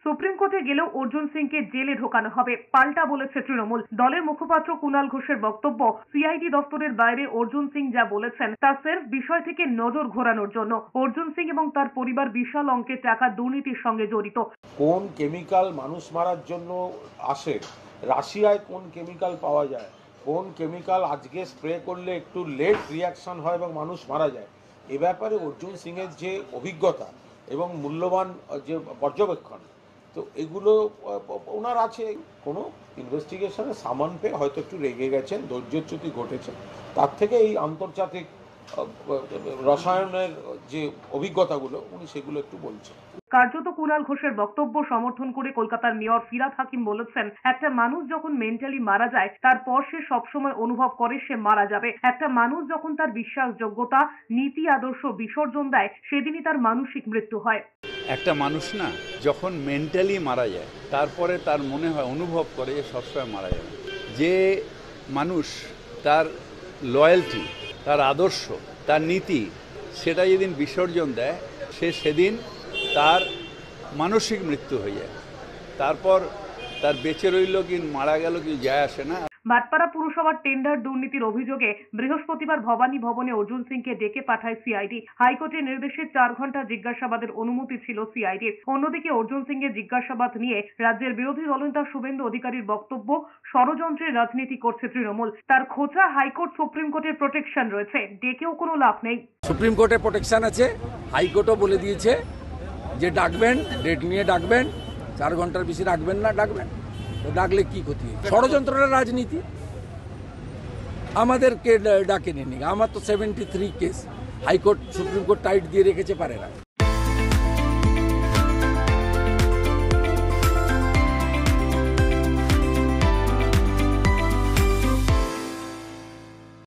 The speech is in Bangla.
সুপ্রিম কোর্টে গেলেও অর্জুন সিংকে জেলে ঢোকানো হবে, পাল্টা বলেছে তৃণমূল। দলের মুখপাত্র কুণাল ঘোষের বক্তব্য, সিআইডি দপ্তরের বাইরে অর্জুন সিং যা বলেছেন তা সির্ফ বিষয় থেকে নজর ঘোরানোর জন্য। অর্জুন সিং এবং তার পরিবার বিশাল অঙ্কের টাকা দুর্নীতির সঙ্গে জড়িত। কোন কেমিক্যাল মানুষ মারার জন্য আসে, রাশিয়ায় কোন কেমিক্যাল পাওয়া যায়, কোন কেমিক্যাল আজকে স্প্রে করলে একটু লেট রিয়াকশন হয় এবং মানুষ মারা যায়, এ ব্যাপারে অর্জুন সিংয়ের যে অভিজ্ঞতা এবং মূল্যবান যে পর্যবেক্ষণ, তো এগুলো ওনার আছে। কোনো ইনভেস্টিগেশনে সামান পেয়ে হয়তো একটু রেগে গেছেন, ধৈর্যচ্যুতি ঘটেছে, তার থেকে এই আন্তর্জাতিক রসায়নের যে অভিজ্ঞতাগুলো উনি সেগুলো একটু বলছেন। কার্যত কুণাল ঘোষের বক্তব্য সমর্থন করে কলকাতার মেয়র ফিরহাদ হাকিম বলেছেন, একটা মানুষ যখন মেন্টালি মারা যায় তারপর সে সবসময় অনুভব করে সে মারা যাবে। একটা মানুষ যখন তার বিশ্বাসযোগ্যতা, নীতি আদর্শ বিসর্জন দেয় সেদিনই তার মানসিক মৃত্যু হয়। একটা মানুষ না যখন মেন্টালি মারা যায় তারপরে তার মনে হয়, অনুভব করে যে সবসময় মারা যাবে। যে মানুষ তার লয়্যালটি, তার আদর্শ, তার নীতি সেটা যেদিন বিসর্জন দেয় সেদিন তার মানসিক মৃত্যু হয়ে যায়। তারপর তার বেঁচে রইল কি মারা গেল কি যায় আসে না। ভাটপাড়া পুরসভার টেন্ডার দুর্নীতির অভিযোগে বৃহস্পতিবার ভবানী ভবনে অর্জুন সিংকে ডেকে পাঠায় সিআইডি। হাইকোর্টের নির্দেশে 4 ঘন্টা জিজ্ঞাসাবাদের অনুমতি ছিল সিআইডির। অন্যদিকে অর্জুন সিংয়ের জিজ্ঞাসাবাদ নিয়ে রাজ্যের বিরোধী দলনেতা শুভেন্দু অধিকারীর বক্তব্য, ষড়যন্ত্রের রাজনীতি করছে তৃণমূল। তার খোঁচা হাইকোর্ট সুপ্রিম কোর্টের প্রোটেকশন রয়েছে, ডেকেও কোনো লাভ নেই। সুপ্রিম কোর্টের প্রোটেকশন আছে, হাইকোর্টও বলে দিয়েছে যে ডাকবেন, ডেট নিয়ে ডাকবেন, 4 ঘন্টার বেশি রাখবেন না, ডাকবেন। তো ডাকলে কি ক্ষতি? ষড়যন্ত্রের রাজনীতি। আমাদেরকে ডাকে নেই, আমার তো 73 case, high court supreme court tight দিয়ে রেখেছে, পারে না।